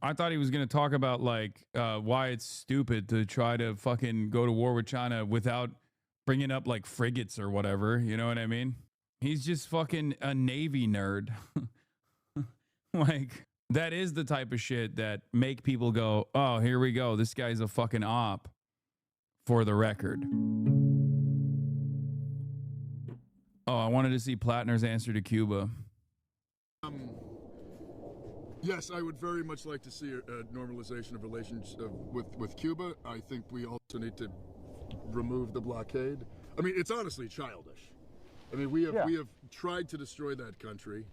I thought he was going to talk about like why it's stupid to try to fucking go to war with China without bringing up like frigates or whatever. You know what I mean? He's just fucking a Navy nerd. Like, that is the type of shit that make people go, oh, here we go. This guy's a fucking op, for the record. Oh, I wanted to see Platner's answer to Cuba. Yes, I would very much like to see a normalization of relations with Cuba. I think we also need to remove the blockade. I mean, it's honestly childish. I mean, we have tried to destroy that country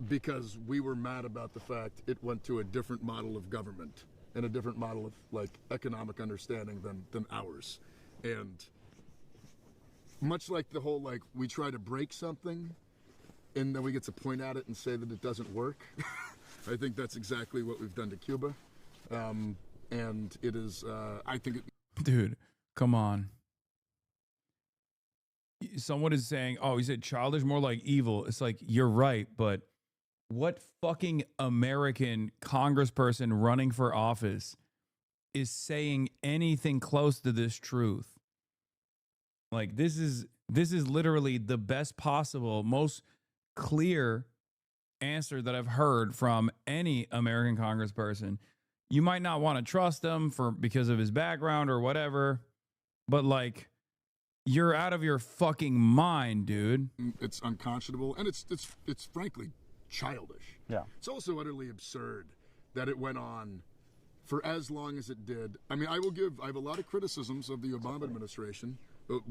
because we were mad about the fact it went to a different model of government and a different model of like economic understanding than ours. And much like the whole like we try to break something and then we get to point at it and say that it doesn't work. I think that's exactly what we've done to Cuba. And it is, I think it... Dude, come on. Someone is saying, oh, he said childish, more like evil. It's like, you're right, but what fucking American congressperson running for office is saying anything close to this truth? Like, this is literally the best possible, most clear answer that I've heard from any American congressperson. You might not want to trust him because of his background or whatever, but like, you're out of your fucking mind, dude. It's unconscionable, and it's frankly childish. Yeah. It's also utterly absurd that it went on for as long as it did. I mean, I have a lot of criticisms of the Obama administration.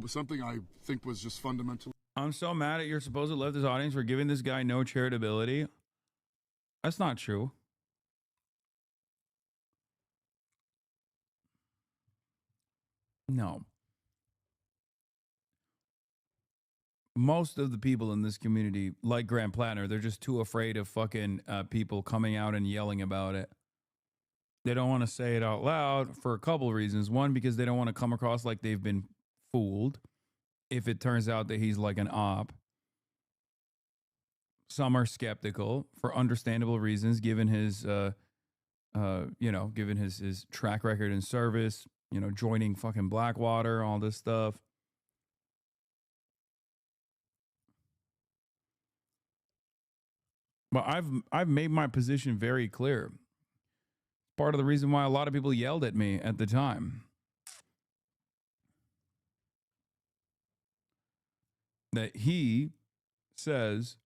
Something I think was just fundamental. I'm so mad at your supposed leftist audience for giving this guy no charitability. That's not true. No. Most of the people in this community, like Grant Platner, they're just too afraid of fucking people coming out and yelling about it. They don't want to say it out loud for a couple of reasons. One, because they don't want to come across like they've been fooled if it turns out that he's like an op. Some are skeptical for understandable reasons, given his, given his track record in service, joining fucking Blackwater, all this stuff. But I've made my position very clear. Part of the reason why a lot of people yelled at me at the time. That he says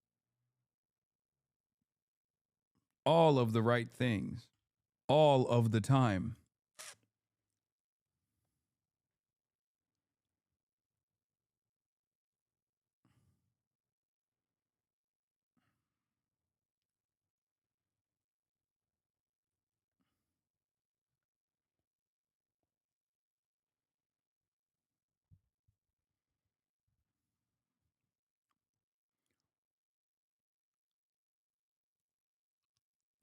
all of the right things, all of the time.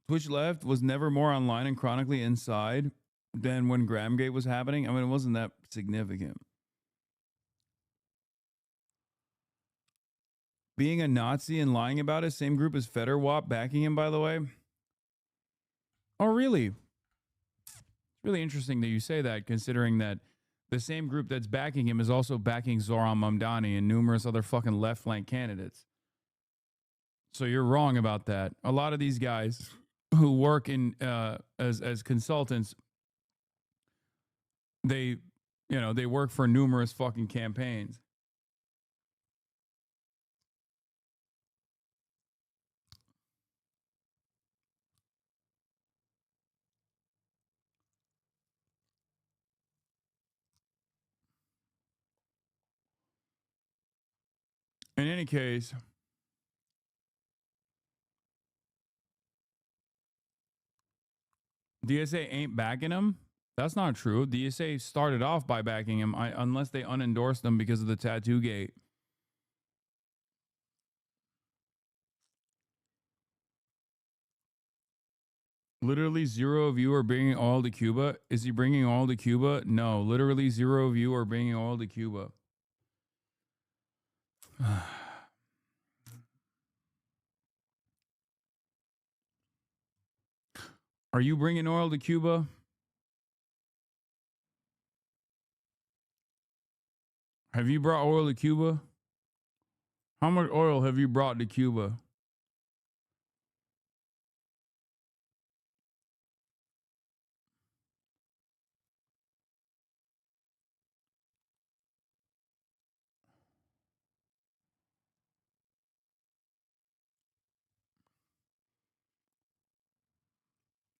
Twitch Left was never more online and chronically inside than when Grahamgate was happening. I mean, it wasn't that significant. Being a Nazi and lying about it, same group as Federwap backing him, by the way. Oh, really? It's really interesting that you say that, considering that the same group that's backing him is also backing Zoran Mamdani and numerous other fucking left flank candidates. So you're wrong about that. A lot of these guys who work in as consultants, they work for numerous fucking campaigns. In any case, DSA ain't backing him. That's not true. DSA started off by backing him, unless they unendorsed him because of the tattoo gate. Literally zero of you are bringing oil to Cuba. Is he bringing oil to Cuba? No. Literally zero of you are bringing oil to Cuba. Are you bringing oil to Cuba? Have you brought oil to Cuba? How much oil have you brought to Cuba?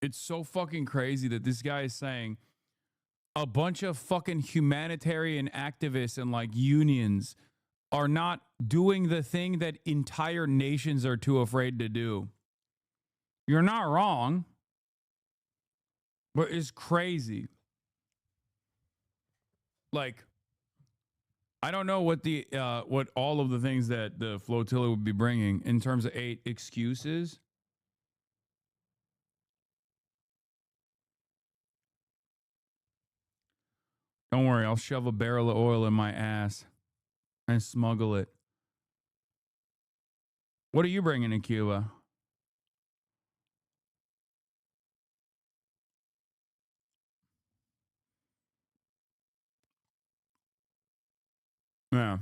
It's so fucking crazy that this guy is saying a bunch of fucking humanitarian activists and like unions are not doing the thing that entire nations are too afraid to do. You're not wrong, but it's crazy. Like, I don't know what the what all of the things that the flotilla would be bringing in terms of 8 excuses. Don't worry, I'll shove a barrel of oil in my ass and smuggle it. What are you bringing to Cuba? Yeah.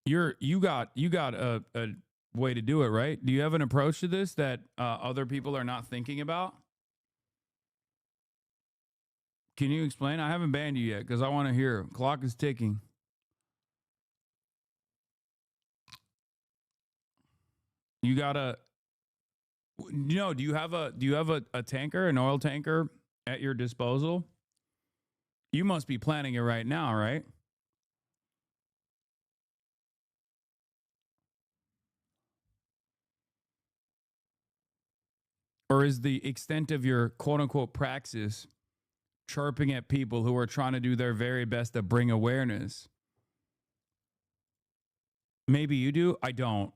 You got a way to do it, right? Do you have an approach to this that other people are not thinking about? Can you explain? I haven't banned you yet because I want to hear. Clock is ticking. You gotta, do you have a tanker, an oil tanker at your disposal? You must be planning it right now, right? Or is the extent of your quote unquote praxis chirping at people who are trying to do their very best to bring awareness? Maybe you do. I don't.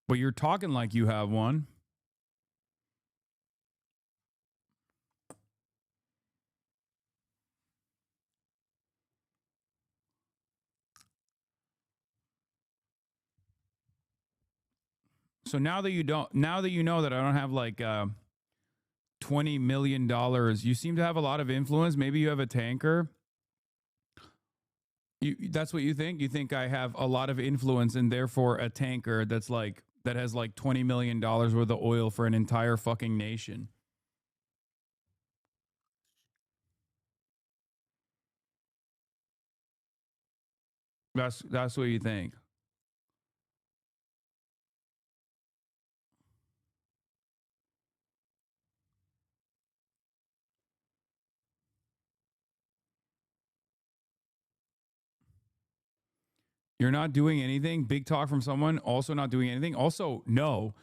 But you're talking like you have one. So now that you don't, now that you know that I don't have like $20 million, you seem to have a lot of influence. Maybe you have a tanker. That's what you think? You think I have a lot of influence and therefore a tanker that has like $20 million worth of oil for an entire fucking nation. That's what you think. You're not doing anything. Big talk from someone also not doing anything. Also, no.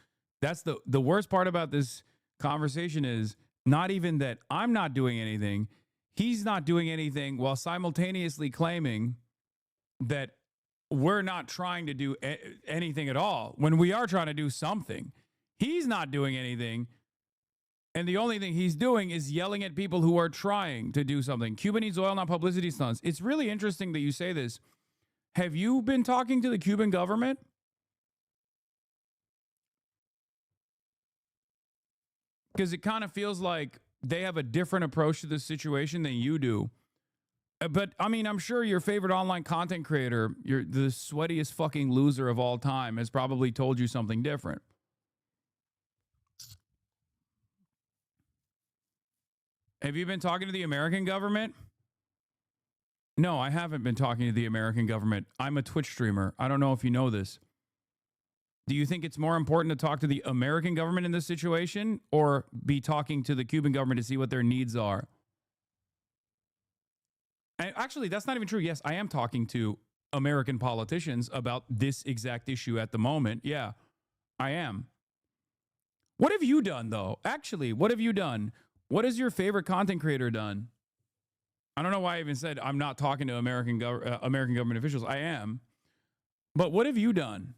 That's the worst part about this conversation is not even that I'm not doing anything. He's not doing anything while simultaneously claiming that we're not trying to do anything at all when we are trying to do something. He's not doing anything. And the only thing he's doing is yelling at people who are trying to do something. Cuba needs oil, not publicity stunts. It's really interesting that you say this. Have you been talking to the Cuban government? Because it kind of feels like they have a different approach to this situation than you do. But I mean, I'm sure your favorite online content creator, you're the sweatiest fucking loser of all time, has probably told you something different. Have you been talking to the American government? No, I haven't been talking to the American government. I'm a Twitch streamer. I don't know if you know this. Do you think it's more important to talk to the American government in this situation or be talking to the Cuban government to see what their needs are? And actually, that's not even true. Yes, I am talking to American politicians about this exact issue at the moment. Yeah, I am. What have you done, though? Actually, what have you done? What has your favorite content creator done? I don't know why I even said I'm not talking to American government officials. I am. But what have you done?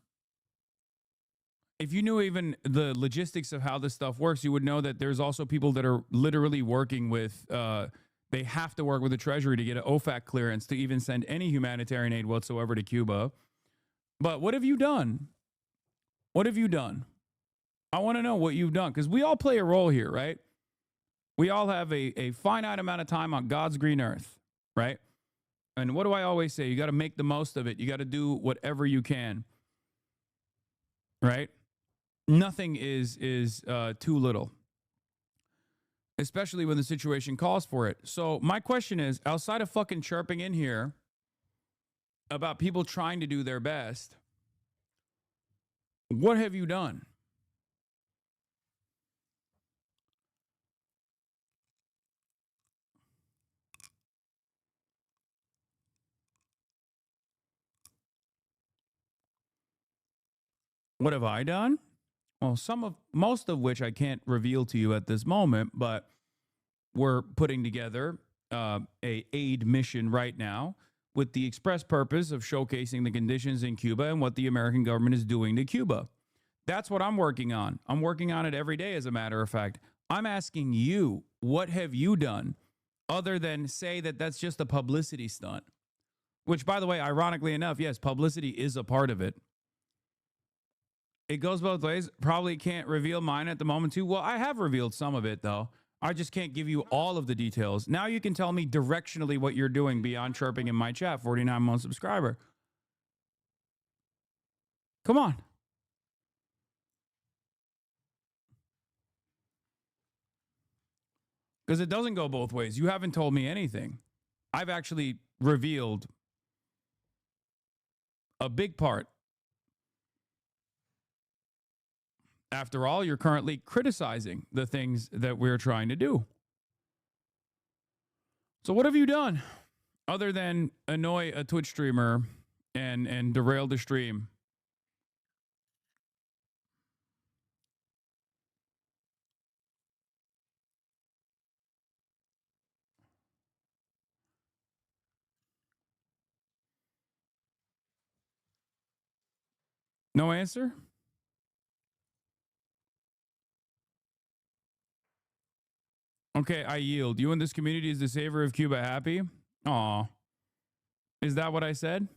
If you knew even the logistics of how this stuff works, you would know that there's also people that are literally working with, they have to work with the Treasury to get an OFAC clearance to even send any humanitarian aid whatsoever to Cuba. But what have you done? What have you done? I want to know what you've done, because we all play a role here, right? We all have a finite amount of time on God's green earth, right? And what do I always say? You got to make the most of it. You got to do whatever you can, right? Nothing is too little, especially when the situation calls for it. So my question is, outside of fucking chirping in here about people trying to do their best, what have you done? What have I done? Well, most of which I can't reveal to you at this moment, but we're putting together a aid mission right now with the express purpose of showcasing the conditions in Cuba and what the American government is doing to Cuba. That's what I'm working on. I'm working on it every day, as a matter of fact. I'm asking you, what have you done other than say that that's just a publicity stunt? Which, by the way, ironically enough, yes, publicity is a part of it. It goes both ways. Probably can't reveal mine at the moment, too. Well, I have revealed some of it, though. I just can't give you all of the details. Now you can tell me directionally what you're doing beyond chirping in my chat, 49-month subscriber. Come on. Because it doesn't go both ways. You haven't told me anything. I've actually revealed a big part. After all, you're currently criticizing the things that we're trying to do. So what have you done other than annoy a Twitch streamer and derail the stream? No answer? Okay, I yield. You and this community is the savior of Cuba happy? Aw. Is that what I said?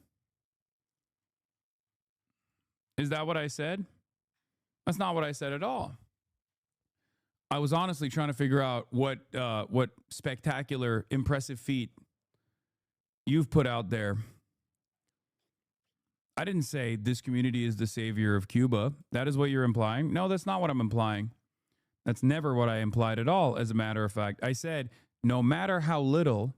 Is that what I said? That's not what I said at all. I was honestly trying to figure out what spectacular, impressive feat you've put out there. I didn't say this community is the savior of Cuba. That is what you're implying. No, that's not what I'm implying. That's never what I implied at all, as a matter of fact. I said, no matter how little,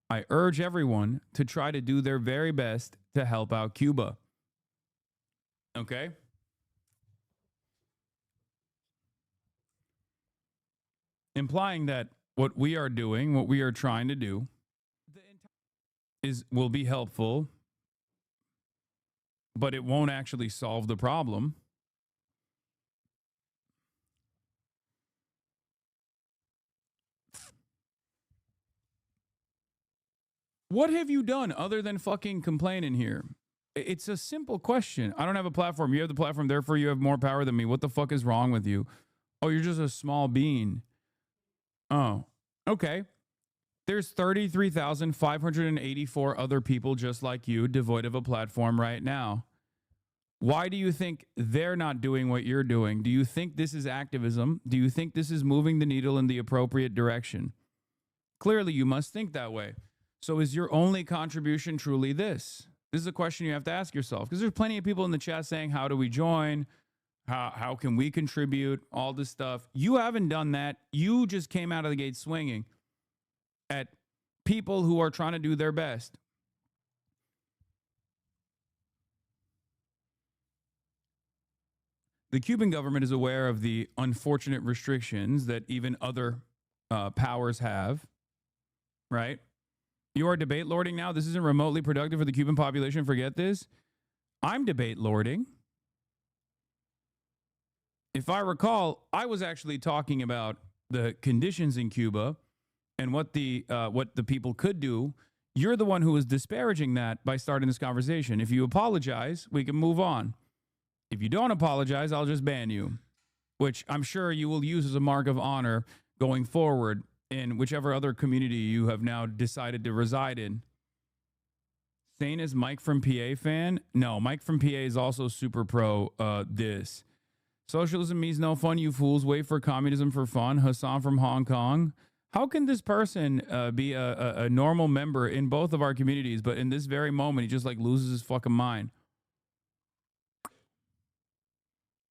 I urge everyone to try to do their very best to help out Cuba. Okay? Implying that what we are doing, what we are trying to do, will be helpful, but it won't actually solve the problem. What have you done other than fucking complaining here? It's a simple question. I don't have a platform. You have the platform, therefore you have more power than me. What the fuck is wrong with you? Oh, you're just a small bean. Oh, okay. There's 33,584 other people just like you, devoid of a platform right now. Why do you think they're not doing what you're doing? Do you think this is activism? Do you think this is moving the needle in the appropriate direction? Clearly, you must think that way. So is your only contribution truly this? This is a question you have to ask yourself, because there's plenty of people in the chat saying, how do we join? How can we contribute? All this stuff. You haven't done that. You just came out of the gate swinging at people who are trying to do their best. The Cuban government is aware of the unfortunate restrictions that even other powers have, right? You are debate lording now. This isn't remotely productive for the Cuban population. Forget this. I'm debate lording. If I recall, I was actually talking about the conditions in Cuba and what the people could do. You're the one who was disparaging that by starting this conversation. If you apologize, we can move on. If you don't apologize, I'll just ban you, which I'm sure you will use as a mark of honor going forward in whichever other community you have now decided to reside in. Sane is Mike from PA fan? No, Mike from PA is also super pro this. Socialism means no fun, you fools. Wait for communism for fun. Hasan from Hong Kong. How can this person be a normal member in both of our communities, but in this very moment, he just like loses his fucking mind?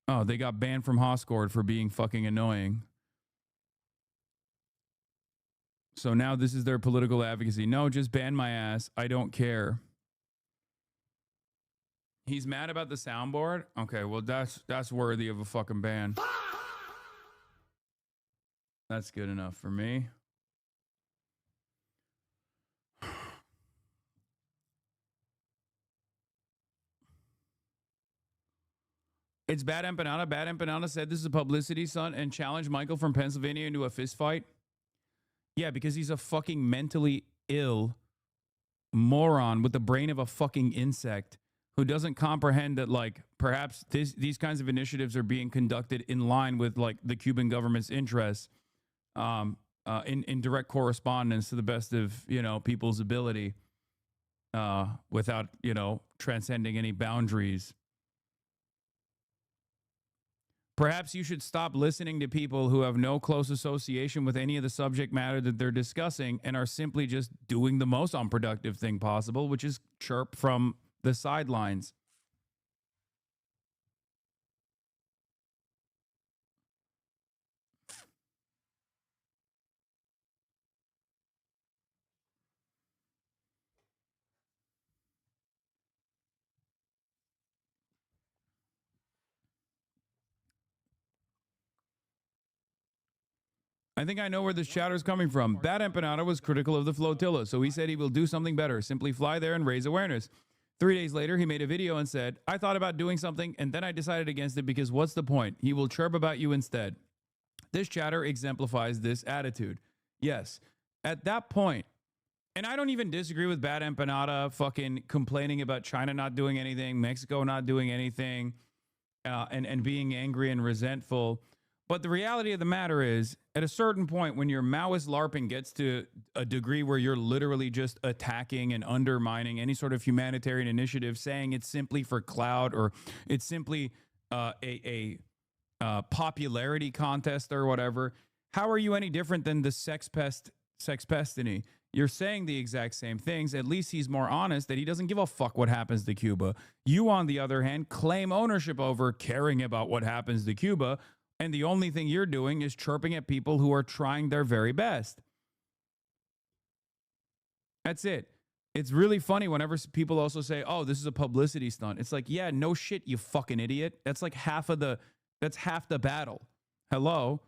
Oh, they got banned from Hoscord for being fucking annoying. So now this is their political advocacy. No, just ban my ass. I don't care. He's mad about the soundboard? Okay, well that's worthy of a fucking ban. That's good enough for me. It's Bad Empanada. Bad Empanada said this is a publicity stunt and challenged Michael from Pennsylvania into a fist fight. Yeah, because he's a fucking mentally ill moron with the brain of a fucking insect who doesn't comprehend that, like, perhaps these kinds of initiatives are being conducted in line with, like, the Cuban government's interests, in direct correspondence to the best of, you know, people's ability, without, you know, transcending any boundaries. Perhaps you should stop listening to people who have no close association with any of the subject matter that they're discussing and are simply just doing the most unproductive thing possible, which is chirp from the sidelines. I think I know where this chatter is coming from. Bad Empanada was critical of the flotilla, so he said he will do something better. Simply fly there and raise awareness. 3 days later, he made a video and said, I thought about doing something, and then I decided against it because what's the point? He will chirp about you instead. This chatter exemplifies this attitude. Yes, at that point, and I don't even disagree with Bad Empanada fucking complaining about China not doing anything, Mexico not doing anything, and being angry and resentful. But the reality of the matter is, at a certain point, when your Maoist LARPing gets to a degree where you're literally just attacking and undermining any sort of humanitarian initiative, saying it's simply for clout or it's simply a popularity contest or whatever, how are you any different than the sex pestiny? You're saying the exact same things. At least he's more honest that he doesn't give a fuck what happens to Cuba. You, on the other hand, claim ownership over caring about what happens to Cuba. And the only thing you're doing is chirping at people who are trying their very best. That's it. It's really funny whenever people also say, oh, this is a publicity stunt. It's like, yeah, no shit, you fucking idiot. That's like half the battle. Hello?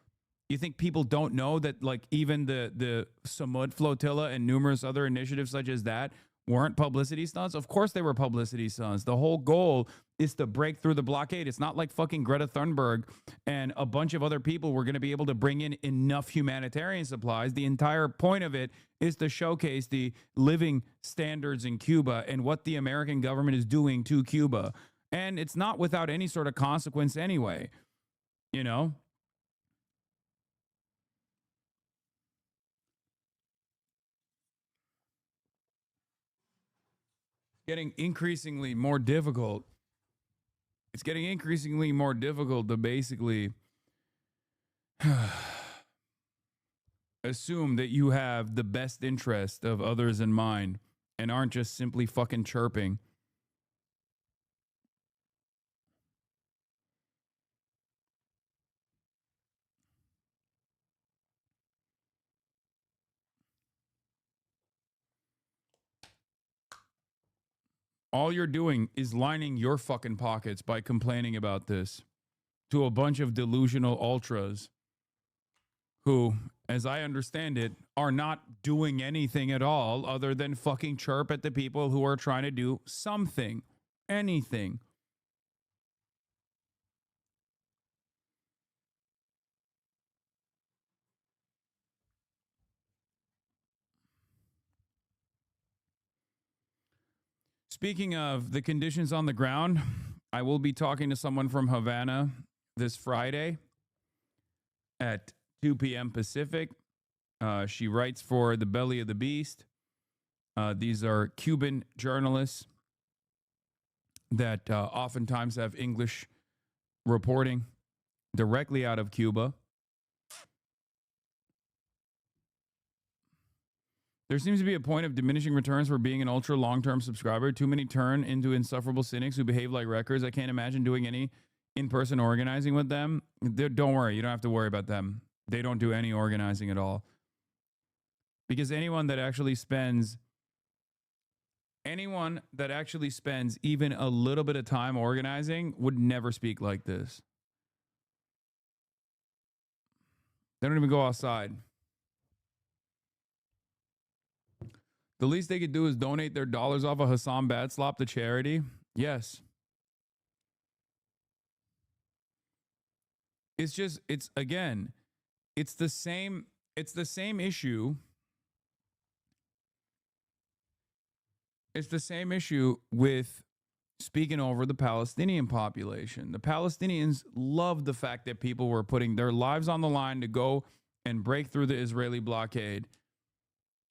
You think people don't know that, like, even the Samud flotilla and numerous other initiatives such as that weren't publicity stunts? Of course they were publicity stunts. The whole goal is to break through the blockade. It's not like fucking Greta Thunberg and a bunch of other people were going to be able to bring in enough humanitarian supplies. The entire point of it is to showcase the living standards in Cuba and what the American government is doing to Cuba. And it's not without any sort of consequence anyway, you know? Getting increasingly more difficult. It's getting increasingly more difficult to basically assume that you have the best interest of others in mind and aren't just simply fucking chirping. All you're doing is lining your fucking pockets by complaining about this to a bunch of delusional ultras who, as I understand it, are not doing anything at all other than fucking chirp at the people who are trying to do something, anything. Speaking of the conditions on the ground, I will be talking to someone from Havana this Friday at 2 p.m. Pacific. She writes for The Belly of the Beast. These are Cuban journalists that oftentimes have English reporting directly out of Cuba. There seems to be a point of diminishing returns for being an ultra long-term subscriber. Too many turn into insufferable cynics who behave like wreckers. I can't imagine doing any in-person organizing with them. Don't worry. You don't have to worry about them. They don't do any organizing at all. Because anyone that actually spends even a little bit of time organizing would never speak like this. They don't even go outside. The least they could do is donate their dollars off of Hasan Bad Slop to charity. Yes. It's the same issue. It's the same issue with speaking over the Palestinian population. The Palestinians loved the fact that people were putting their lives on the line to go and break through the Israeli blockade.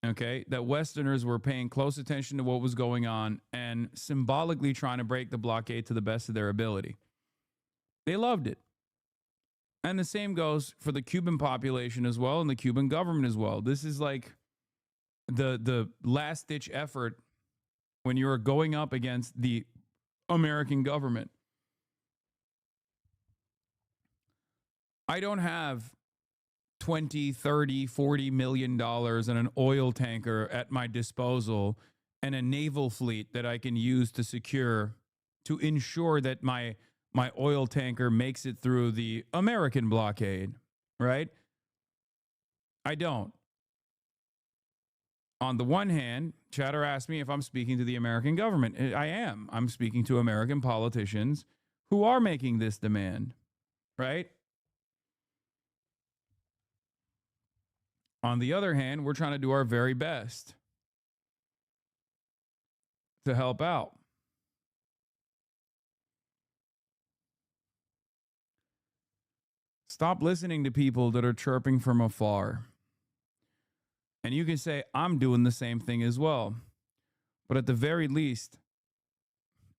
Okay, that Westerners were paying close attention to what was going on and symbolically trying to break the blockade to the best of their ability. They loved it. And the same goes for the Cuban population as well and the Cuban government as well. This is like the last-ditch effort when you're going up against the American government. I don't have 20, 30, 40 million dollars and an oil tanker at my disposal and a naval fleet that I can use to ensure that my oil tanker makes it through the American blockade, right? I don't. On the one hand, Chatter asked me if I'm speaking to the American government. I am. I'm speaking to American politicians who are making this demand, right? On the other hand, we're trying to do our very best to help out. Stop listening to people that are chirping from afar. And you can say, I'm doing the same thing as well. But at the very least,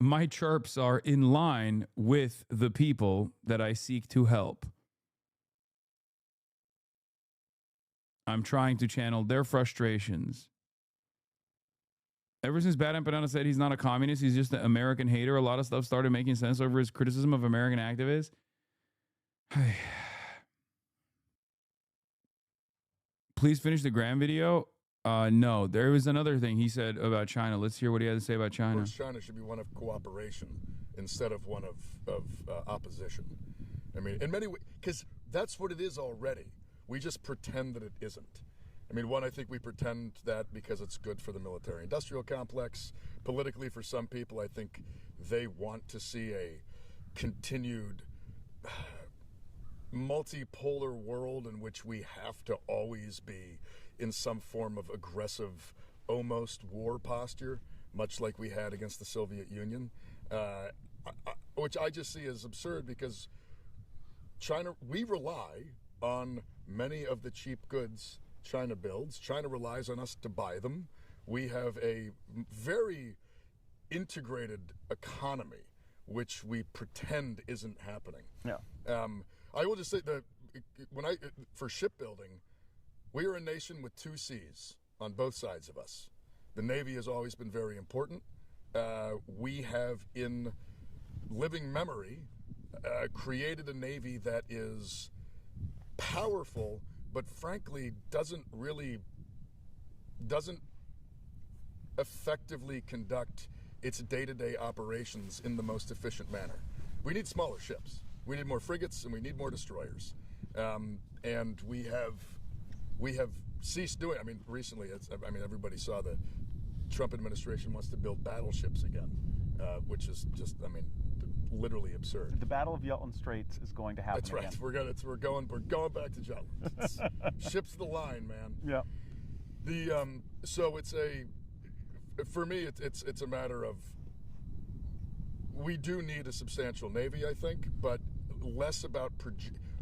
my chirps are in line with the people that I seek to help. I'm trying to channel their frustrations. Ever since Bad Empanada said he's not a communist, he's just an American hater, a lot of stuff started making sense over his criticism of American activists. Please finish the Graham video. No, there was another thing he said about China. Let's hear what he had to say about China. Of course, China should be one of cooperation instead of one of opposition. I mean, in many ways, because that's what it is already. We just pretend that it isn't. I mean, I think we pretend that because it's good for the military-industrial complex. Politically, for some people, I think they want to see a continued multipolar world in which we have to always be in some form of aggressive, almost war posture, much like we had against the Soviet Union, which I just see as absurd because China, we rely on many of the cheap goods China builds. China relies on us to buy them. We have a very integrated economy, which we pretend isn't happening. Yeah. I will just say that for shipbuilding, we are a nation with two seas on both sides of us. The Navy has always been very important. We have, in living memory, created a Navy that is powerful, but frankly doesn't effectively conduct its day-to-day operations in the most efficient manner. We need smaller ships. We need more frigates and we need more destroyers. And we have ceased doing. I mean, recently, everybody saw the Trump administration wants to build battleships again, which is just, literally absurd. The Battle of Jutland Straits is going to happen. That's right. Again. We're going back to Jutland. Ships the line, man. Yeah. So for me, it's a matter of, we do need a substantial Navy, I think, but less about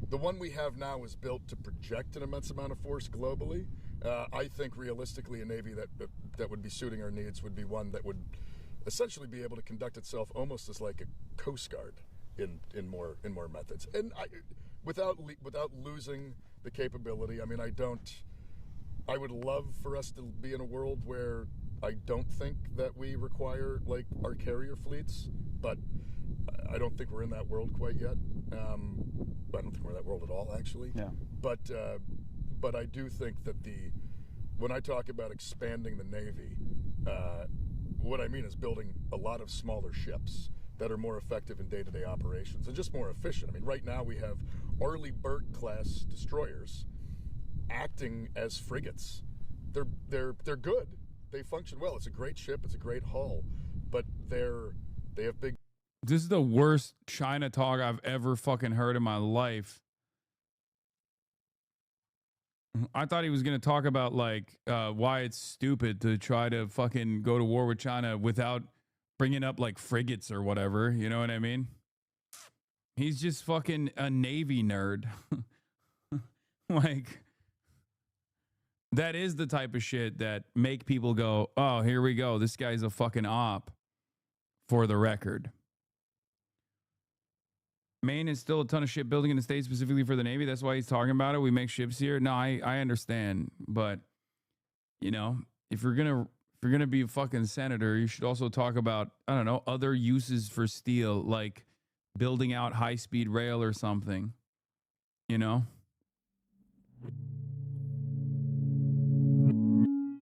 the one we have now is built to project an immense amount of force globally, I think realistically a Navy that would be suiting our needs would be one that would essentially be able to conduct itself almost as like a Coast Guard in more methods, and without losing the capability. I mean, I would love for us to be in a world where I don't think that we require like our carrier fleets, but I don't think we're in that world quite yet. I don't think we're in that world at all, actually. Yeah. But I do think that when I talk about expanding the Navy, what I mean is building a lot of smaller ships that are more effective in day-to-day operations and just more efficient. I mean, right now we have Arleigh Burke class destroyers acting as frigates. They're good. They function well. It's a great ship. It's a great hull, but they have big. This is the worst China talk I've ever fucking heard in my life. I thought he was going to talk about like why it's stupid to try to fucking go to war with China without bringing up like frigates or whatever. You know what I mean? He's just fucking a Navy nerd. Like, that is the type of shit that make people go, oh, here we go. This guy's a fucking op, for the record. Maine is still a ton of shipbuilding in the States specifically for the Navy. That's why he's talking about it. We make ships here. No, I understand. But, you know, if you're gonna be a fucking senator, you should also talk about, I don't know, other uses for steel, like building out high-speed rail or something, you know?